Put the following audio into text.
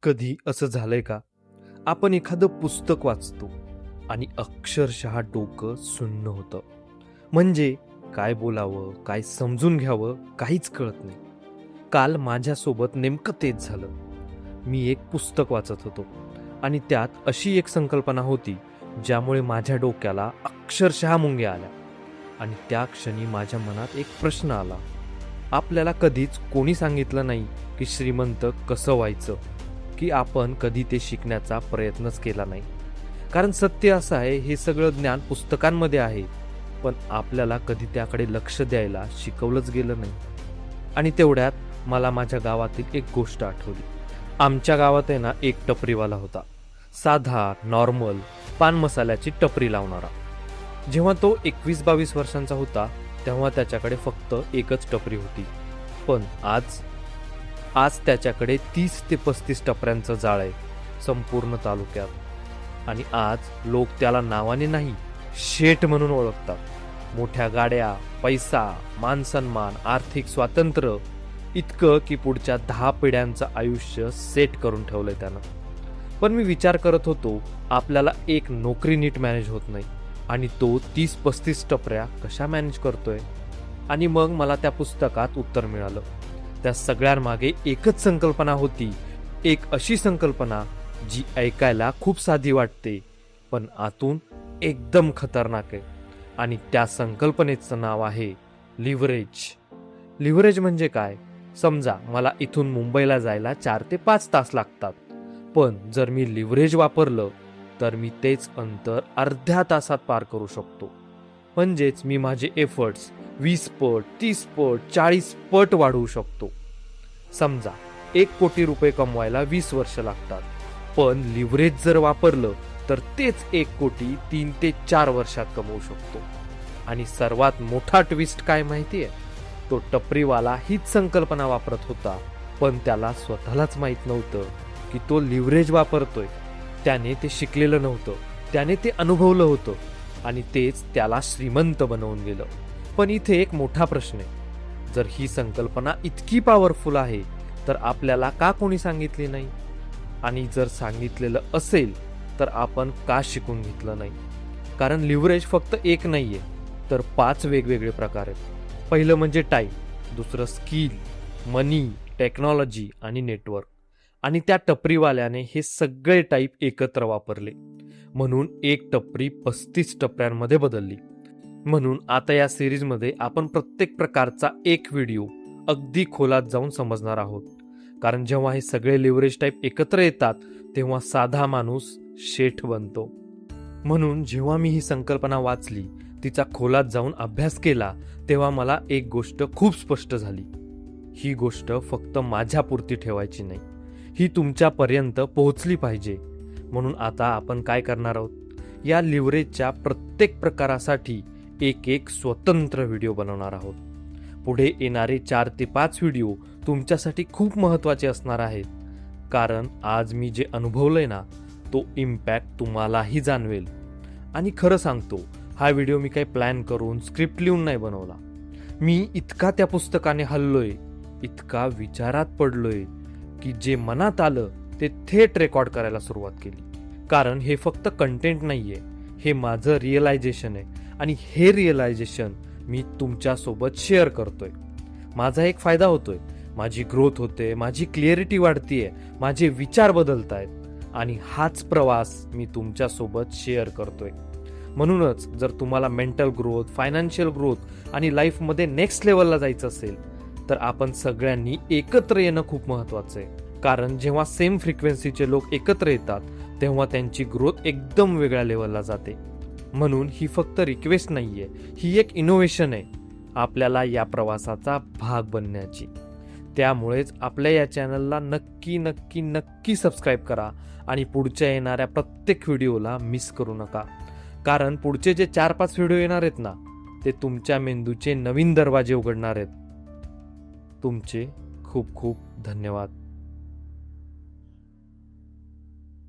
कधी असं झालंय का? आपण एखादं पुस्तक वाचतो आणि अक्षरशः डोकं सुन्न होतं. म्हणजे काय बोलावं, काय समजून घ्यावं काहीच कळत नाही. काल माझ्यासोबत नेमकं तेच झालं. मी एक पुस्तक वाचत होतो आणि त्यात अशी एक संकल्पना होती ज्यामुळे माझ्या डोक्याला अक्षरशः मुंग्या आल्या. आणि त्या क्षणी माझ्या मनात एक प्रश्न आला. आपल्याला कधीच कोणी सांगितलं नाही की श्रीमंत कसं व्हायचं, की आपण कधी ते शिकण्याचा प्रयत्नच केला नाही. कारण सत्य असं आहे, हे सगळं ज्ञान पुस्तकांमध्ये आहे, पण आपल्याला कधी त्याकडे लक्ष द्यायला शिकवलंच गेलं नाही. आणि तेवढ्यात मला माझ्या गावातील एक गोष्ट आठवली. आमच्या गावात आहे ना, एक टपरीवाला होता. साधा नॉर्मल पान मसाल्याची टपरी लावणारा. जेव्हा तो 21-22 वर्षांचा होता तेव्हा त्याच्याकडे फक्त एकच टपरी होती. पण आज त्याच्याकडे 30 ते 35 टपऱ्यांचं जाळ आहे संपूर्ण तालुक्यात. आणि आज लोक त्याला नावाने नाही, शेठ म्हणून ओळखतात. मोठ्या गाड्या, पैसा, मानसन्मान, आर्थिक स्वातंत्र्य, इतकं की पुढच्या 10 पिढ्यांचं आयुष्य सेट करून ठेवलंय त्यानं. पण मी विचार करत होतो, आपल्याला एक नोकरी नीट मॅनेज होत नाही आणि तो 30-35 टपऱ्या कशा मॅनेज करतोय. आणि मग मला त्या पुस्तकात उत्तर मिळालं. त्या सगळ्यांमागे एकच संकल्पना होती. एक अशी संकल्पना जी ऐकायला खूप साधी वाटते, पण आतून एकदम खतरनाक आहे. आणि त्या संकल्पनेचं नाव आहे लिव्हरेज. लिव्हरेज म्हणजे काय? समजा मला इथून मुंबईला जायला 4 ते 5 तास लागतात, पण जर मी लिव्हरेज वापरलं तर मी तेच अंतर अर्ध्या तासात पार करू शकतो. म्हणजेच मी माझे एफर्ट्स 20 पट, 30 पट, 40 पट वाढवू शकतो. समजा 1 कोटी रुपये कमवायला 20 वर्ष लागतात, पण लिव्हरेज जर वापरलं तर तेच 1 कोटी 3 ते 4 वर्षात कमवू शकतो. आणि सर्वात मोठा ट्विस्ट काय माहितीये? तो टपरीवाला हीच संकल्पना वापरत होता, पण त्याला स्वतःलाच माहित नव्हतं की तो लिव्हरेज वापरतोय. त्याने ते शिकलेलं नव्हतं, त्याने ते अनुभवलं होतं आणि तेच त्याला श्रीमंत बनवून गेलं. पण इथे एक मोठा प्रश्न आहे. जर ही संकल्पना इतकी पॉवरफुल आहे तर आपल्याला का कोणी सांगितली नाही? आणि जर सांगितलेलं असेल तर आपण का शिकून घेतलं नाही? कारण लिव्हरेज फक्त एक नाहीये, तर 5 वेगवेगळे प्रकार आहेत. पहिलं म्हणजे टाईम, दुसरं स्किल, मनी, टेक्नॉलॉजी आणि नेटवर्क. आणि त्या टपरीवाल्याने हे सगळे टाईप एकत्र वापरले, म्हणून एक टपरी 35 टपऱ्यांमध्ये बदलली. म्हणून आता या सिरीजमध्ये आपण प्रत्येक प्रकारचा एक व्हिडिओ अगदी खोलात जाऊन समजणार आहोत. कारण जेव्हा हे सगळे लिव्हरेज टाईप एकत्र येतात तेव्हा साधा माणूस शेठ बनतो. म्हणून जेव्हा मी ही संकल्पना वाचली, तिचा खोलात जाऊन अभ्यास केला, तेव्हा मला एक गोष्ट खूप स्पष्ट झाली. ही गोष्ट फक्त माझ्यापुरती ठेवायची नाही, ही तुमच्यापर्यंत पोहोचली पाहिजे. म्हणून आता आपण काय करणार आहोत? या लिव्हरेजच्या प्रत्येक प्रकारासाठी एक स्वतंत्र व्हिडिओ बनवणार आहोत. पुढे येणारे 4 ते 5 व्हिडिओ तुमच्यासाठी खूप महत्त्वाचे असणार आहेत. कारण आज मी जे अनुभवलंय ना, तो इम्पॅक्ट तुम्हालाही जाणवेल. आणि खरं सांगतो, हा व्हिडिओ मी काही प्लॅन करून स्क्रिप्ट लिहून नाही बनवला. मी इतका त्या पुस्तकाने हललोय, इतका विचारात पडलोय की जे मनात आलं ते थेट रेकॉर्ड करायला सुरुवात केली. कारण हे फक्त कंटेंट नाहीये, हे माझं रिअलायझेशन आहे. आणि हे रिअलायझेशन मी तुमच्यासोबत शेअर करतोय. माझा एक फायदा होतोय, माझी ग्रोथ होते, माझी क्लिअरिटी वाढतीये, माझे विचार बदलतायत. आणि हाच प्रवास मी तुमच्यासोबत शेअर करतोय. म्हणूनच जर तुम्हाला मेंटल ग्रोथ, फायनान्शियल ग्रोथ आणि लाईफमध्ये नेक्स्ट लेवलला जायचं असेल तर आपण सगळ्यांनी एकत्र येणं खूप महत्वाचं आहे. कारण जेव्हा सेम फ्रिक्वेन्सीचे लोक एकत्र येतात तेव्हा त्यांची ग्रोथ एकदम वेगळ्या लेवलला जाते. म्हणून ही फक्त रिक्वेस्ट नाहीये, ही एक इनोव्हेशन आहे आपल्याला या प्रवासाचा भाग बनण्याची. त्यामुळेच आपल्या या चॅनलला नक्की नक्की नक्की सबस्क्राईब करा आणि पुढच्या येणाऱ्या प्रत्येक व्हिडिओला मिस करू नका. कारण पुढचे जे 4-5 व्हिडिओ येणार आहेत ना, ते तुमच्या मेंदूचे नवीन दरवाजे उघडणार आहेत. तुमचे खूप खूप धन्यवाद.